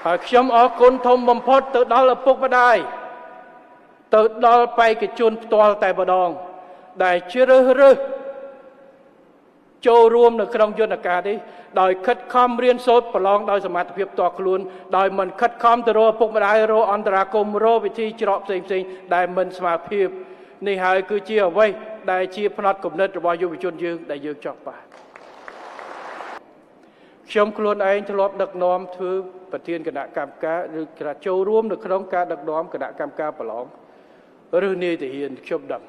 ហើយខ្ញុំអរគុណធំបំផុតទៅដល់ឪពុកម្ដាយទៅដល់បេក្ខជនផ្ទាល់តែម្ដងដែលជ្រើសរើសចូលរួមនៅក្នុងយន្តការនេះដោយខិតខំរៀនសូត្រប្រឡងដោយសមត្ថភាពផ្ទាល់ខ្លួនដោយមិនខិតខំទៅរកឪពុកម្ដាយរកអន្តរាគមន៍រកវិធីច្រកផ្សេងៗដែលមិនស្មើភាពនេះហើយគឺជាអ្វីដែលជាផ្នត់គំនិតរបស់យុវជនយើងដែលយើងចង់បានខ្ញុំខ្លួនឯងធ្លាប់ដឹកនាំធ្វើប្រធានគណៈកម្មការឬចូលរួមនៅក្នុងការដឹកនាំគណៈកម្មការប្រឡងឬនាយទាហានខ្ញុំដឹង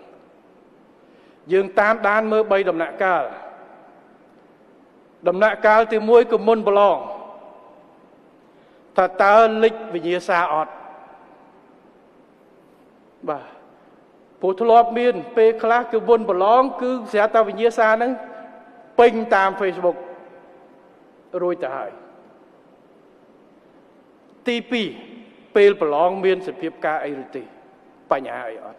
យើងតាមដានមើល3ដំណាក់កាលដំណាក់កាលទី1គឺមុនប្រឡងថាតើលេចវិញ្ញាសាអត់បាទព្រោះធ្លាប់មានពេលខ្លះគឺមុនប្រឡងគឺស្រាប់តែវិញ្ញាសាហ្នឹងពេញតាម Facebook រួចទៅហើយទី2ពេលប្រឡងមានសភាពការអីឬទេបញ្ហាអីអត់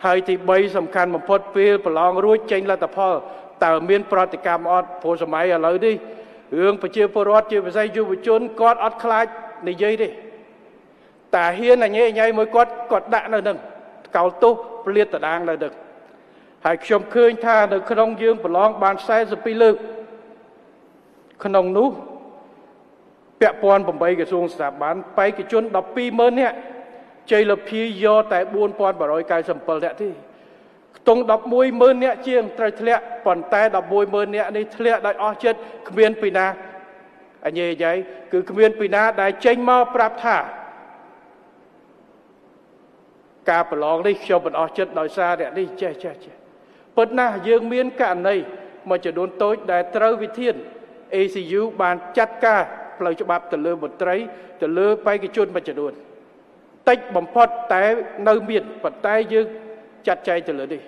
ហើយទី3សំខាន់បំផុតពេលប្រឡងរួចចេញលទ្ធផលតើមានប្រតិកម្មអត់ព្រោះសម័យឥឡូវនេះរឿងប្រជាពលរដ្ឋជាពិសេសយុវជនគាត់អត់ខ្លាចនិយាយទេតែហ៊ានអញញ៉ៃមួយគាត់ដាក់នៅនឹងកោលទោសផ្លាតតាងនៅនឹងហើយខ្ញុំឃើញថានៅក្នុងយើងប្រឡងបាន42លើកក្នុងនោះពាក់ព័ន្ធ8ក្រសួងស្ថាប័នបេក្ខជន 120,000 នាក់ជ័យលាភីយកតែ 4,897 នាក់ទេខ្ទង់ 11,000 នាក់ជាងត្រូវធ្លាក់ប៉ុន្តែ 11,000 នាក់នេះធ្លាក់ដោយអស់ចិត្តគ្មានពីណាអញយាយគឺគ្មានពីណាដែលចេញមកប្រាប់ថាការប្រឡងនេះខ្ញុំមិនអស់ចិត្តដោយសារអ្នកនេះចេះពិតណាស់យើងមានករណីមួយចំនួនតូចដែលត្រូវវិធាន ACU បានចាត់ការផ្លូវច្បាប់ទៅលើមន្ត្រីទៅលើបេក្ខជនមួយចំនួនតិចបំផុតតែនៅមានប៉ុន្តែយើងចាត់ចែងទៅលើនេះ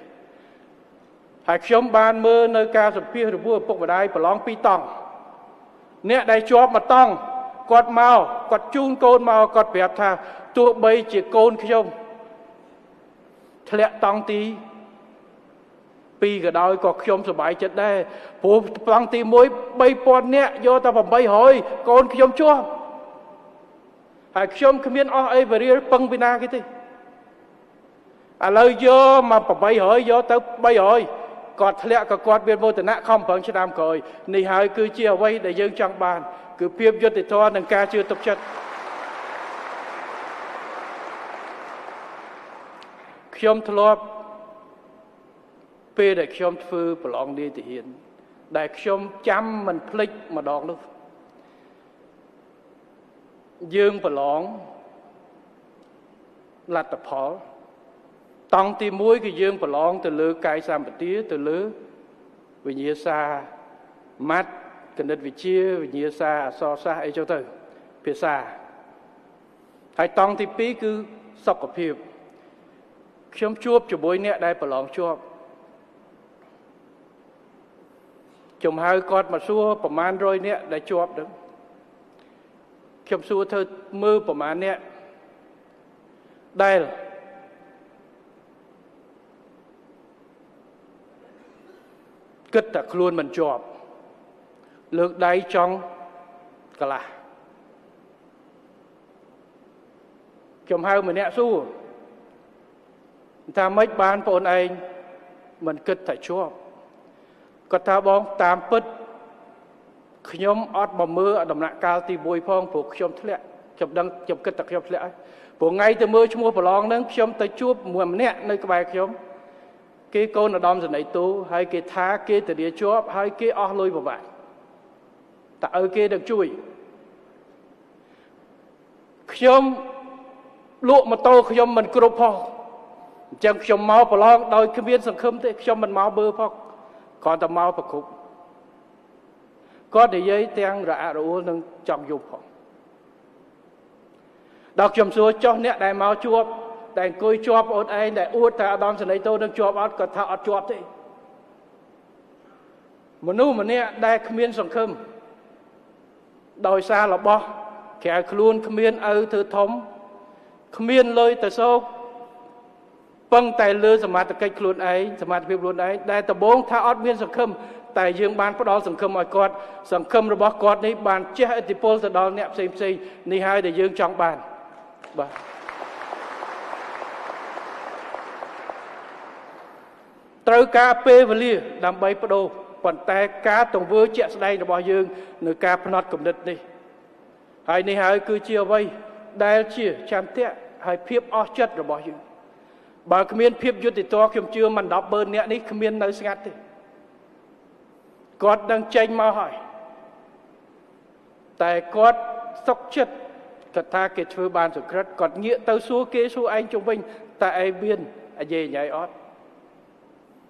ហើយខ្ញុំបានមើលនៅការសម្ភាសរបស់ឪពុកម្ដាយប្រឡង2តង់អ្នកដែលជាប់1តង់គាត់មកគាត់ជូនកូនមកគាត់ប្រាប់ថាទោះបីជាកូនខ្ញុំធ្លាក់តង់ទី2ក៏ដោយក៏ខ្ញុំសប្បាយចិត្តដែរព្រោះតង់ទី1 3,000 នាក់យកតែ800កូនខ្ញុំជាប់ហើយខ្ញុំគ្មានអស់អីវរៀលពឹងពីណាគេទេឥឡូវយកមក800យកទៅ300គាត់ធ្លាក់ក៏គាត់មានមោទនៈខំប្រឹងឆ្នាំក្រោយនេះហើយគឺជាអ្វីដែលយើងចង់បានគឺភាពយុត្តិធម៌និងការជឿទុកចិត្តខ្ញុំធ្លាប់ពេលដែលខ្ញុំធ្វើប្រឡងនាយទាហានដែលខ្ញុំចាំមិនភ្លេចម្ដងនោះយើងប្រឡងលទ្ធផលតង់ទី1គឺយើងប្រឡងទៅលើកាយសម្បទាទៅលើវិញ្ញាសាម៉ាត់គណិតវិទ្យាវិញ្ញាសាអក្សរសាស្ត្រអីចុះទៅភាសាហើយតង់ទី2គឺសុខភាពខ្ញុំជួបជាមួយអ្នកដែលប្រឡងជាប់ខ្ញុំហៅគាត់មកសួរប្រមាណ100នាក់ដែលជាប់ហ្នឹងខ្ញុំសួរធ្វើមើលប្រមាណអ្នកដែលគិតតែខ្លួនមិនជាប់លើកដៃចង់កន្លះខ្ញុំហៅម្នាក់សួរថាម៉េចបានបងឯងមិនគិតតែជាប់គាត់ថាបងតាមពិតខ្ញុំអត់មកមើលដំណាក់កាលទី1ផងព្រោះខ្ញុំធ្លាក់ខ្ញុំដឹងខ្ញុំគិតតែខ្ញុំធ្លាក់ហើយព្រោះថ្ងៃទៅមើលឈ្មោះប្រឡងហ្នឹងខ្ញុំទៅជួបមួយម្នាក់នៅក្បែរខ្ញុំគេកូនឧត្តមសេនីយ៍ទូហើយគេថាគេធានាជាប់ហើយគេអស់លុយប្រវត្តិតើឪគេនឹងជួយខ្ញុំលក់ម៉ូតូខ្ញុំមិនគ្រប់ផងអញ្ចឹងខ្ញុំមកប្រឡងដោយគ្មានសង្ឃឹមទេខ្ញុំមិនមកមើលផងគ្រាន់តែមកប្រគប់គាត់និយាយទាំងរអាក់រអួលនឹងចង់យប់ផងដល់ខ្ញុំសួរចុះអ្នកដែលមកជួបតែអង្គុយជាប់អូនឯងដែលអួតថាឧត្តមសេនីយ៍តូនឹងជាប់អត់គាត់ថាអត់ជាប់ទេមនុស្សម្នាក់ដែលគ្មានសង្ឃឹមដោយសាររបស់ក្រៅខ្លួនគ្មានឪធ្វើធំគ្មានលុយទៅសោកពឹងតែលើសមត្ថកិច្ចខ្លួនឯងសមត្ថភាពខ្លួនឯងដែលដំបូងថាអត់មានសង្ឃឹម តែយើងបានផ្ដល់សង្ឃឹមឲ្យគាត់សង្ឃឹមរបស់គាត់នេះបានជះឥទ្ធិពលទៅដល់អ្នកផ្សេងនេះហើយដែលយើងចង់បានបាទត្រូវការពេលវេលាដើម្បីបដូរប៉ុន្តែការទង្វើជាក់ស្ដែងរបស់យើងនៅការផ្នត់គំនិតនេះហើយនេះហើយគឺជាអ្វីដែលជាចន្ទៈហើយភាពអស្ចារ្យរបស់យើងបើគ្មានភាពយុត្តិធម៌ខ្ញុំជឿមិន10,000នាក់នេះគ្មាននៅស្ងាត់ទេគាត់នឹងចេញមកហើយតែគាត់សុខចិត្តគាត់ថាគេធ្វើបានសុក្រិតគាត់ងាកទៅសួរគេសួរឯងជុំវិញតើឯងមានអាយេញ៉ៃអត់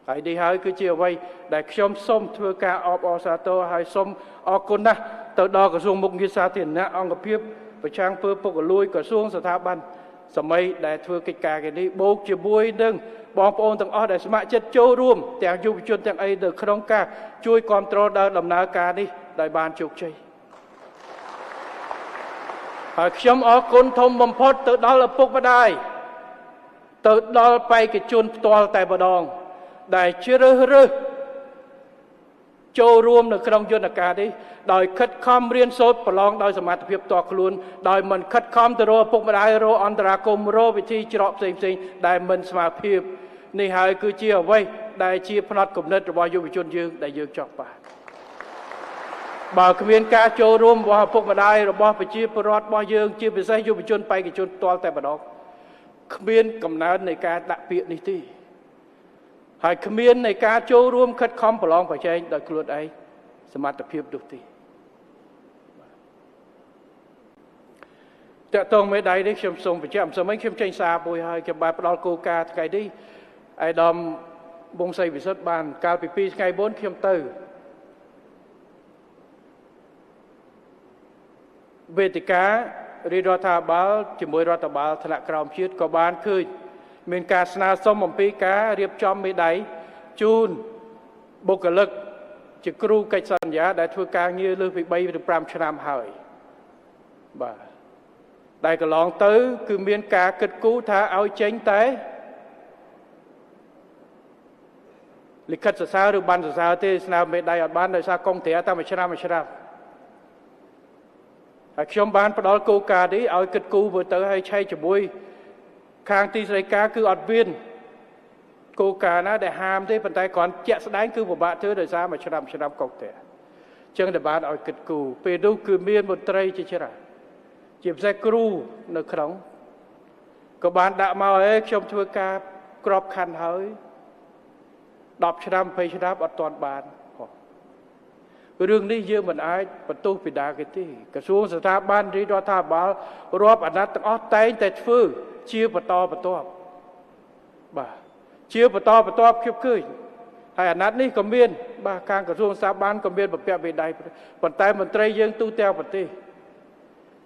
ហើយនេះហើយគឺជាអ្វីដែលខ្ញុំសូមធ្វើការអបអរសាទរហើយសូមអរគុណណាស់ទៅដល់ក្រសួងមុខងារសាធារណៈអង្គភាពប្រឆាំងធ្វើពុករលួយក្រសួងស្ថាប័នសម័យដែលធ្វើកិច្ចការនេះបូកជាមួយនឹងបងប្អូនទាំងអស់ដែលស្ម័គ្រចិត្តចូលរួមទាំងយុវជនទាំងអីនៅក្នុងការជួយគ្រប់គ្រងដល់ដំណើរការនេះដោយបានជោគជ័យហើយខ្ញុំអរគុណធំបំផុតទៅដល់ឪពុកម្ដាយទៅដល់បេក្ខជនផ្ទាល់តែម្ដងដែលជ្រើសរើសចូលរួមនៅក្នុងយន្តការនេះដោយខិតខំរៀនសូត្រប្រឡងដោយសមត្ថភាពផ្ទាល់ខ្លួនដោយមិនខិតខំទៅរកឪពុកម្ដាយរកអន្តរាគមន៍រកវិធីច្រកផ្សេងដែលមិនស្មើភាពនេះហើយគឺជាអ្វីដែលជាផ្នត់គំនិតរបស់យុវជនយើងដែលយើងចង់បានបើគ្មានការចូលរួមរបស់ឪពុកម្ដាយរបស់ប្រជាពលរដ្ឋរបស់យើងជាពិសេសយុវជនបេក្ខជនផ្ទាល់តែម្ដងគ្មានកំណើននៃការដាក់ពាក្យនេះទេហើយគ្មាននៃការចូលរួមខិតខំប្រឡងប្រជែងដោយខ្លួនឯងសមត្ថភាពនោះទេតើតងមេដៃនេះខ្ញុំសូមបញ្ជាក់មិនសមខ្ញុំចេញសារមួយហើយខ្ញុំបានផ្ដល់គោលការណ៍ថ្ងៃនេះអាយដាមវង្សសីវិសុទ្ធបានកាលពី2ថ្ងៃមុនខ្ញុំទៅវេទិការាជរដ្ឋាភិបាលជាមួយរដ្ឋាភិបាលថ្នាក់ក្រោមជាតិក៏បានឃើញមានការស្នើសុំអំពីការរៀបចំមេដៃជូនបុគ្គលិកជាគ្រូកិច្ចសន្យាដែលធ្វើការងារលើសពី3ឬ5ឆ្នាំហើយបាទដែលកន្លងទៅគឺមានការគិតគូរថាឲ្យចេញតែលិខិតសរសើរឬបានសរសើរទេស្នើមេដៃអត់បានដោយសារកងត្រាតែមួយឆ្នាំហើយខ្ញុំបានផ្ដល់គោលការណ៍នេះឲ្យគិតគូរមើលទៅឲ្យឆែកជាមួយខាងទីស្តីការគឺអត់មានគោលការណ៍ណាដែលហាមទេប៉ុន្តែគ្រាន់ជាក់ស្ដែងគឺពិបាកធ្វើដោយសារមួយឆ្នាំកុកទេអញ្ចឹងតែបានឲ្យគិតគូរពេលនោះគឺមានមន្ត្រីជាច្រើនជាពិសេសគ្រូនៅក្នុងក៏បានដាក់មកឲ្យខ្ញុំធ្វើការក្របខ័ណ្ឌហើយ10ឆ្នាំ20ឆ្នាំអត់ទាន់បានរឿងនេះយើងមិនអាចបន្ទោសពីដាគេទេក្រសួងស្ថាប័នរាជរដ្ឋាភិបាលរាប់អាណត្តិទាំងអស់តែងតែធ្វើជាបន្តបន្ទាប់បាទជាបន្តបន្ទាប់ខ្ញុំឃើញហើយអាណត្តិនេះក៏មានបាទខាងក្រសួងស្ថាប័នក៏មានប្រពាក់មេដៃប៉ុន្តែមន្ត្រីយើងទូទាំងប្រទេស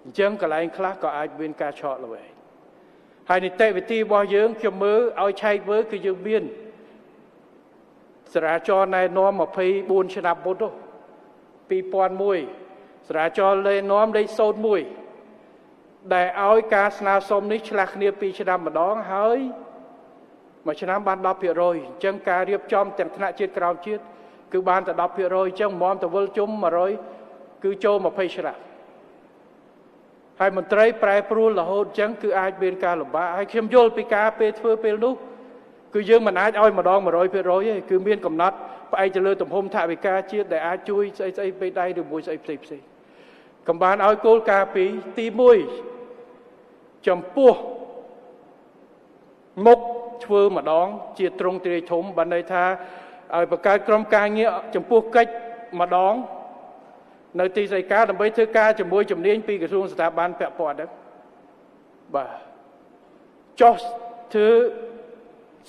អញ្ចឹងកន្លែងខ្លះក៏អាចមានការឆក់ល្វែងហើយនីតិវិធីរបស់យើងខ្ញុំមើលឲ្យឆែកមើលគឺយើងមានចរាចរណ៍ណែនាំ24ឆ្នាំមុននោះ2001ចរាចរណ៍ណែនាំលេខ01ដែលឲ្យការស្នើសុំនេះឆ្លាស់គ្នា2ឆ្នាំម្ដងហើយមួយឆ្នាំបាន 10% អញ្ចឹងការរៀបចំទាំងថ្នាក់ជាតិក្រោមជាតិគឺបានតែ 10% អញ្ចឹងមមតវលជុំ100គឺចូល20ឆ្នាំហើយមន្ត្រីប្រែប្រួលរហូតអញ្ចឹងគឺអាចមានការលំបាកហើយខ្ញុំយល់ពីការពេលធ្វើពេលនោះគឺយើងមិនអាចឲ្យម្ដង 100% ទេគឺមានកំណត់ផ្អែកទៅលើទំហំថវិកាជាតិដែលអាចជួយស្អីពេលដៃឬមួយស្អីផ្សេងកំបានឲ្យគោលការណ៍ពីទី1ចំពោះមុខធ្វើម្ដងជាទ្រង់ទ្រាយធំបានន័យថាឲ្យបង្កើតក្រុមការងារចំពោះកិច្ចម្ដងនៅទីស្តីការដើម្បីធ្វើការជាមួយជំនាញពីក្រសួងស្ថាប័នពាក់ព័ន្ធហ្នឹងបាទចុះធ្វើ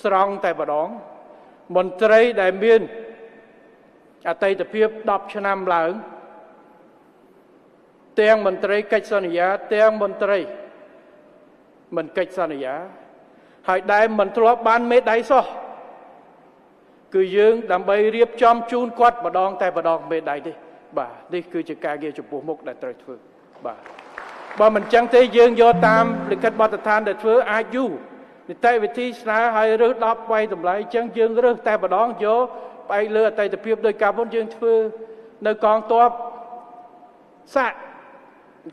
ស្រង់តែម្ដងមន្ត្រីដែលមានអតីតភាព10ឆ្នាំឡើងទាំងមន្ត្រីកិច្ចសន្យាទាំងមន្ត្រីមិនកិច្ចសន្យាហើយដែលមិនធ្លាប់បានមេដៃសោះគឺយើងដើម្បីរៀបចំជូនគាត់ម្ដងតែម្ដងមេដៃនេះបាទនេះគឺជាការងារចំពោះមុខដែលត្រូវធ្វើបាទបើមិនចឹងទេយើងយកតាមលិខិតបទដ្ឋានដែលធ្វើអាចយូរនីតិវិធីស្នើឲ្យរើស10វាយតម្លៃអញ្ចឹងយើងរើសតែម្ដងយក ไปเลือดไตตะเพียบโดยการพ้นยังធ្វើในกองทัพสะ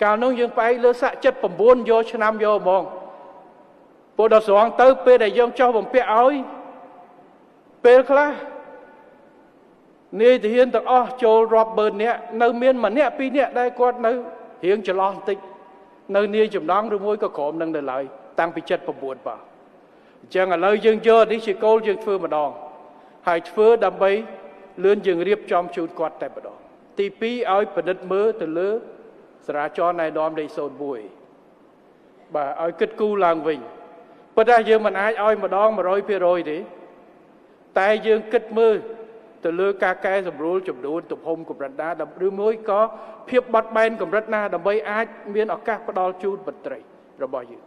การน้องยังไปเลือดสะจัดผมบุญโยชนามโยมองปวดสองเติบไปได้ยังเจ้าผมเปียอ้อยเปียคลานี่ที่เห็นต่างโจรอบเบิร์นเนี่ยในเมียนมันเนี่ยปีเนี่ยได้กอดในเห็นจะลองติในนี่จุดน้องหรือมวยก็ขอมนั่งเดินไหลตั้งไปจัดผมบุญป่าจังอะไรยังเยอะดิชิโก้ยังเฟื่อมาดองหายเฟื่อดำไปเลื่อนยังเรียบจอมชูนกอดแต่มาดองตีปีเอาประดิษฐ์มือถึงเลือสระจรในดอมในโซนบุยบ่าเอากึศกูลางวิ่งพอได้ยังมันเอามาดองมาร้อยเพียร้อยดิแต่ยังกึศมือถึงเลือกาแก่สมรู้จุดดูตุพมกับรัตนาดำหรือมวยก็เพียบบัดแบนกับรัตนาดำไปอาจเมียนออกกาปดอลจูนบัดไตรระบายอยู่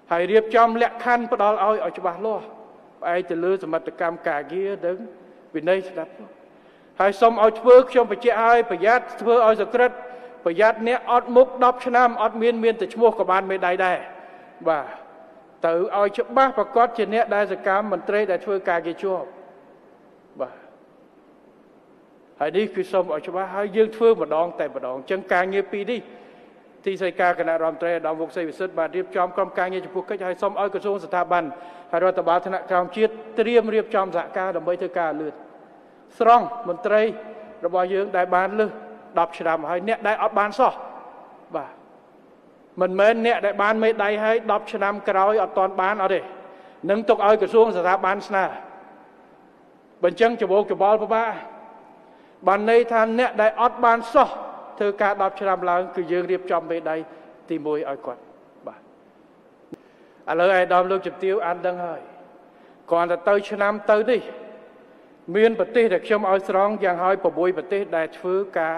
ให้เรียบจอมและขั้นปดอลเอาจะบาล้อไปจะเลือสมรรถกรรมกาเกียดึงวินัยสนับให้สมเอาเฟื่อชมไปเจ้าไอ้ประหยัดเฟื่อเอาสกรัดประหยัดเนี้ยอดมุกดอบชนะอดเมียนแต่ชั่วกับบ้านไม่ได้ว่าแต่เอาจะบ้าประกอบเช่นเนี้ยได้สกรรมมันเตะได้ช่วยกาเกียชั่วว่าให้นี่คือสมเอาจะบ้าให้ยืนเฟื่อมาดองแต่มาดองจังการเงียปีดิที่ใส่กาคณะรำเตะดอมวงใส่วิสุทธิ์บาดเรียบจอมกรมการเงินจะพูดก็จะให้สมเอากระทรวงสถาบันให้รัฐบาลธนาคารชีตเตรียมเรียบจอมสกาดำไปเธอกาเลือดสรองมนตรีระบายยืงได้บานเลือดดับฉลามให้เนี่ยได้อับบานซ้อบ่ามันเหมือนเนี่ยได้บานไม่ได้ให้ดับฉลามกระไรอัดตอนบานเอาดินึ่งตกเอากระทรวงสถาบันสนาบัญชีจะโบกจะบอลพ่อบ้าบันในทันเนี่ยได้อัดบานซ้อเธอการดับฉลามหลังคือยืงเรียบจอมไปได้ตีมวยเอาก่อนบ่าอะไรไอ้ดอมลูกจับติ้วอันดังให้ก่อนจะเตยฉลามเตยดิเมียนประเทศเด็กชมเอาสรองอย่างหอยปบุยประเทศได้ฟื้นกา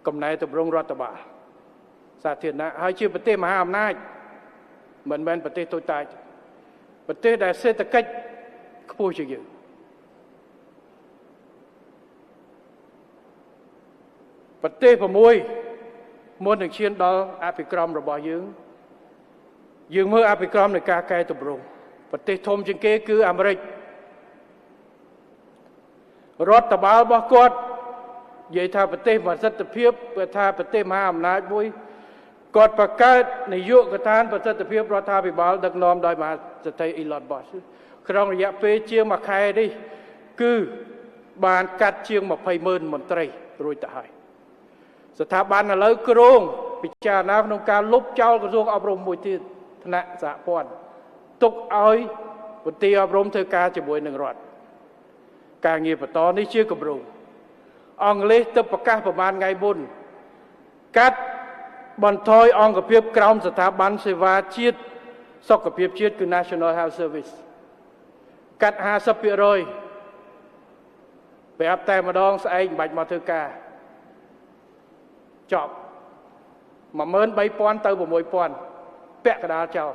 กำเนิดตัวรงรัฐบาลสาธิตนะให้ชื่อประเทศมหาอำนาจเหมือนประเทศตัวตายประเทศได้เศรษฐกิจผู้เชี่ยวชาญประเทศปมวยมวลหนึ่งเชียนดอลอาภิกรมระบายยืงเมื่ออาภิกรมในกาไกตัวรงประเทศทมจึงเกคืออเมริกรัฐบาลบอกกดยัยท่าประเทศมาสัตย์เพียบเพื่อท่าประเทศมหาอำนาจบุยกดประกาศในยุคกฐานประสัตย์เพียบรัฐบาลดักนอมโดยมาสเตย์อีลอดบอสครองระยะเปเชียมาใครได้คือบานกัดเชียงมาไพเมินมนตรีรวยตายสถาบันอะไรกรงพิจารณาโครงการลบเจ้ากระทรวงอบรมบุตรธนสะพรตกอ้อยบุตรอบรมเธอการจะบวยหนึ่งรอดการเงียบต่อนี่ชื่อกบรูอังเลตประกาศประมาณไงบุญกัดบนทอยองกับเพียบกรมสถาบันเสวาชีตสกกับเพียบชีตคือ National Health Service กัด50%ไปอัพแต่มาดองใส่บัตรมาเธอกาจอบมาเมินใบปอนเตอร์บ่มวยปอนแปะกระดาษเจ้า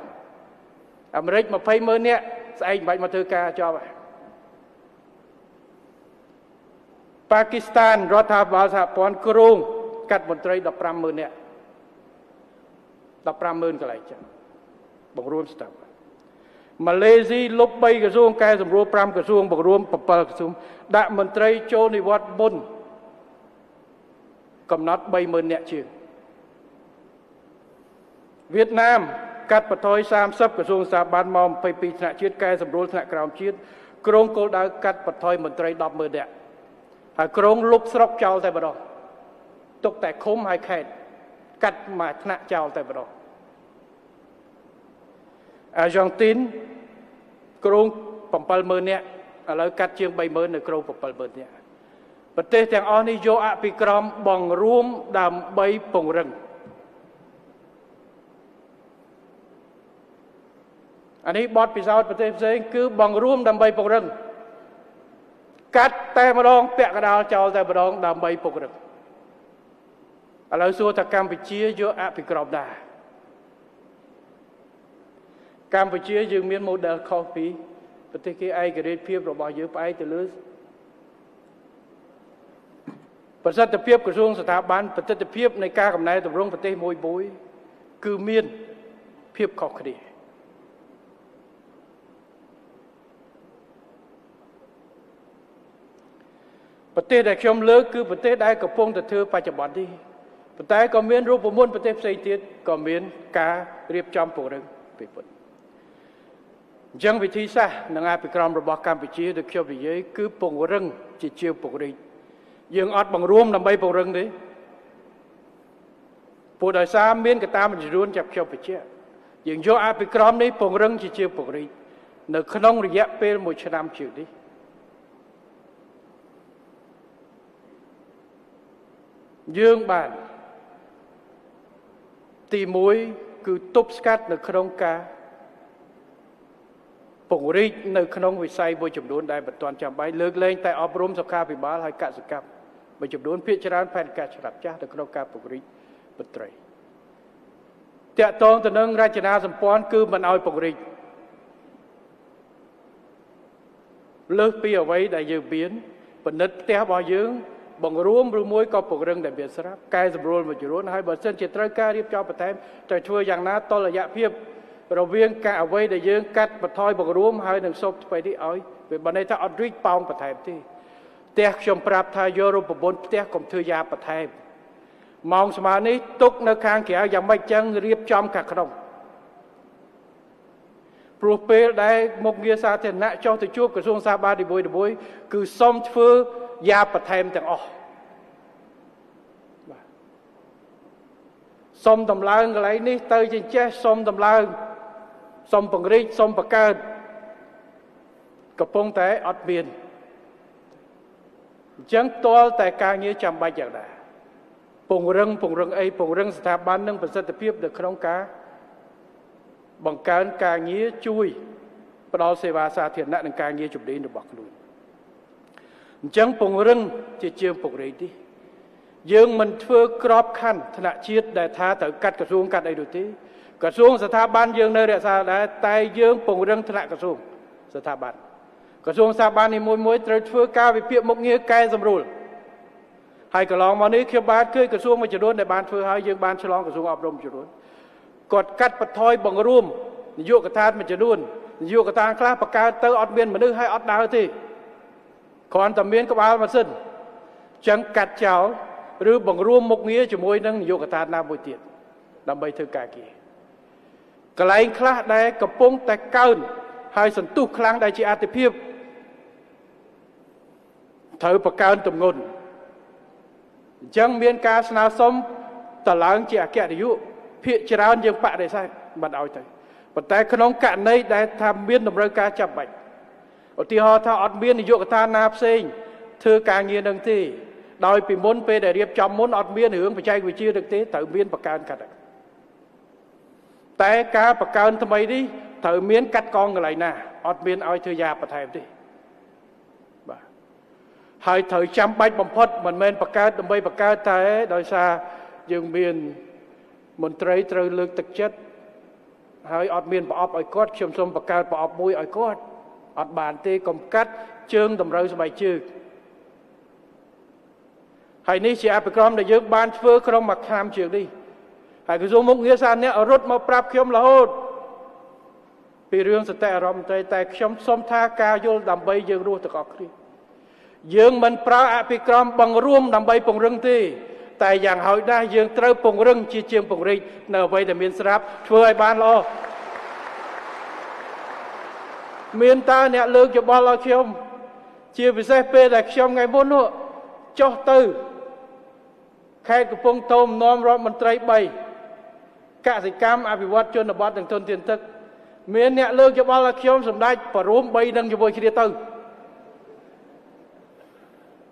อเมริกมาไฟเมินเนี่ยใส่บัตรมาเธอกาจอบปากีสถานรัฐบาลสหพรกรุงกัดมนตรี15,000เนี่ย15,000ก็ไรจ้ะบังรวมสถาบันมาเลเซียลบใบกระทรวงการสำรวจ5กระทรวงบังรวมปกระทรวงด่ามนตรีโจนิวัตบุญกำนัด30,000เนี่ยชื่อเวียดนามกัดปะทอย30กระทรวงสถาบันมอมไปปีธนาชีตการสำรวจธนาคารชีตกรงโกลดากัดปะทอยมนตรี10,000เนี่ยกรงลุบสรกเจ้าแต่บดอตกแต่คมหายแขดกัดมาธนาเจ้าแต่บดออาร์เจนตินกรง7,000เนี่ยแล้วกัดเชียง30,000ในกรง7,000เนี่ยประเทศแห่งออนิโยอาภิกรมบังรวมดำใบปงรังอันนี้บอสพิซซ่าประเทศเซงคือบังรวมดำใบปงรังกัดแต่มาดองเปะกระดาษเจ้าแต่มาดองดำใบปกรึกอะไรส่วนจากการไปเชียเยอะไปกรอบได้การไปเชียยังมีโมเดลคอฟฟี่ประเทศไอ้กระเด็นเพียบเราบอกเยอะไปแต่เลือดประสิทธิภาพกระทรวงสถาบันประสิทธิภาพในการกำเนิดตำรวจประเทศมวยบุยคือเมียนเพียบขอบคดี ប្រទេសដែលខ្ញុំលើកគឺប្រទេសដែលកំពុងតែធ្វើបច្ចុប្បន្ននេះប៉ុន្តែក៏មានរូបមន្តប្រទេសផ្សេងទៀតក៏មានការរៀបចំពង្រឹងពីពុទ្ធអញ្ចឹងវិធីសាស្ត្រនិងអភិក្រមរបស់កម្ពុជាដែលខ្ញុំនិយាយគឺពង្រឹងជាជាងពង្រីកយើងអត់បង្រួមដើម្បីពង្រឹងទេព្រោះដោយសារមានកត្តាមួយចំនួនចាប់ខ្ញុំបញ្ជាក់យើងយកអភិក្រមនេះពង្រឹងជាជាងពង្រីកនៅក្នុងរយៈពេល1ឆ្នាំជាងនេះយើងបានទី1គឺទប់ស្កាត់នៅក្នុងការពង្រីកនៅក្នុងវិស័យមួយចំនួនដែលមិនទាន់ចាំបាច់លើកលែងតែអប់រំសុខាភិបាលហើយកសិកម្មមួយចំនួនភាគច្រើនផែនការឆ្លាប់ចាស់នៅក្នុងការពង្រីកមន្ត្រីតាក់ទងទៅនឹងរចនាសម្ព័ន្ធគឺមិនឲ្យពង្រីកលើសពីអ្វីដែលយើងមានពិនិត្យផ្ទះរបស់យើងបង្រួមឬមួយក៏ពង្រឹងដែលមានស្រាប់កែសម្រួលមួយចំនួនហើយបើសិនជាត្រូវការរៀបចំបន្ថែមតែធ្វើយ៉ាងណាតុល្យភាពរវាងការអ្វីដែលយើងកាត់បន្ថយបង្រួមហើយនឹងសូបថ្មីនេះឲ្យវាបើន័យថាអត់រីកប៉ោងបន្ថែមទេផ្ទះខ្ញុំប្រាប់ថាយករូបមន្តផ្ទះកុំធ្វើយ៉ាបន្ថែមម៉ោងស្មើនេះទុកនៅខាងក្រៅយ៉ាងម៉េចចឹងរៀបចំខាងក្នុងព្រោះពេលដែលមុខងារសាធារណៈចុះទៅជួបក្រសួងសាធារណសុខគឺសុំធ្វើយ៉ាបន្ថែមទាំងអស់បាទសុំតម្លើងកន្លែងនេះទៅជាចេះសុំតម្លើងសុំពង្រីកសុំបង្កើតកំពុងតែអត់មានអញ្ចឹងទាល់តែការងារចាំបាច់យ៉ាងណាពង្រឹងអីពង្រឹងស្ថាប័ននិងប្រសិទ្ធភាពនៅក្នុងការបង្កើនការងារជួយផ្ដល់សេវាសាធារណៈនិងការងារជំនាញរបស់ខ្លួនអញ្ចឹងពង្រឹងជាជាងពង្រីកនេះយើងមិនធ្វើក្របខ័ណ្ឌថ្នាក់ជាតិដែលថាត្រូវកាត់ក្រសួងកាត់អីនោះទេក្រសួងស្ថាប័នយើងនៅរក្សាដែរតែយើងពង្រឹងថ្នាក់ក្រសួងស្ថាប័នក្រសួងស្ថាប័ននីមួយៗត្រូវធ្វើការវិភាគមុខងារកែសម្រួលហើយកន្លងមកនេះខ្ញុំបានឃើញក្រសួងមួយចំនួនដែលបានធ្វើហើយយើងបានឆ្លងក្រសួងអប់រំចំនួនគាត់កាត់បន្ថយបង្រួមនយោបាយកត្តាមួយចំនួននយោបាយកត្តាខ្លះបង្កើតទៅអត់មានមនុស្សហើយអត់ដើរទេគ្រាន់តែមានក្បាលម៉ាស៊ីនចឹងកាត់ចោលឬបង្រួមមុខងារជាមួយនឹងនយោបាយកត្តាណាមួយទៀតដើម្បីធ្វើការងារកន្លែងខ្លះដែលកំពុងតែកើនហើយសន្ទុះខ្លាំងដែលជាអតិភិបត្រូវបង្កើនទម្ងន់អញ្ចឹងមានការស្នើសុំតឡើងជាអគ្គនាយកភាគច្រើនយើងបដិសេធមិនឲ្យទៅប៉ុន្តែក្នុងករណីដែលថាមានតម្រូវការចាំបាច់ឧទាហរណ៍ថាអត់មាននយោបាយកត្តាណាផ្សេងធ្វើការងារនឹងទេដោយពីមុនពេលដែលរៀបចំមុនអត់មានរឿងបច្ចេកវិទ្យានឹងទេត្រូវមានបង្កើនកាត់តែការបង្កើនថ្មីនេះត្រូវមានកាត់កងកន្លែងណាអត់មានឲ្យធ្វើយ៉ាបន្ថែមទេបាទហើយត្រូវចាំបាច់បំផុតមិនមែនបង្កើតដើម្បីបង្កើតតែដោយសារយើងមានមន្ត្រីត្រូវលើកទឹកចិត្តហើយអត់មានប្រអប់ឲ្យគាត់ខ្ញុំសូមបង្កើតប្រអប់មួយឲ្យគាត់អត់បានទេកុំកាត់ជើងតម្រូវស្បែកជើងហើយនេះជាអភិក្រមដែលយើងបានធ្វើក្នុងមួយឆ្នាំជាងនេះហើយក្រសួងមុខងារសាធារណៈរត់មកប្រាប់ខ្ញុំរហូតពីរឿងសតិអារម្មណ៍តែខ្ញុំសូមថាការយល់ដើម្បីយើងរស់ទាំងអស់គ្នាយើងមិនប្រើអភិក្រមបង្រួមដើម្បីពង្រឹងទេតែយ៉ាងហោចណាស់យើងត្រូវពង្រឹងជាងពង្រីកនៅអ្វីដែលមានស្រាប់ធ្វើឲ្យបានល្អមានតើអ្នកលើកយោបល់ឲ្យខ្ញុំជាពិសេសពេលដែលខ្ញុំថ្ងៃមុននោះចុះទៅខេត្តកំពង់ធំនាំរដ្ឋមន្ត្រី3កសិកម្មអភិវឌ្ឍជនបទនិងធនធានទឹកមានអ្នកលើកយោបល់ឲ្យខ្ញុំសម្ដេចបរួម3នឹងជាមួយគ្នាទៅ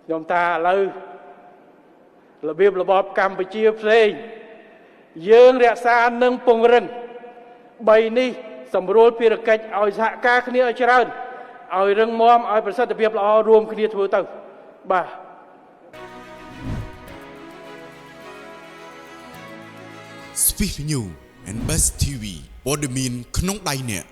ខ្ញុំថាឥឡូវរបៀបរបបកម្ពុជាផ្សេងយើងរក្សានិងពង្រឹង3នេះសម្រួលភារកិច្ចឲ្យសហការគ្នាឲ្យច្រើនឲ្យរឹងមាំឲ្យប្រសិទ្ធភាពល្អរួមគ្នាធ្វើទៅបាទ Speak New and Best TV ព័ត៌មានក្នុងដៃអ្នក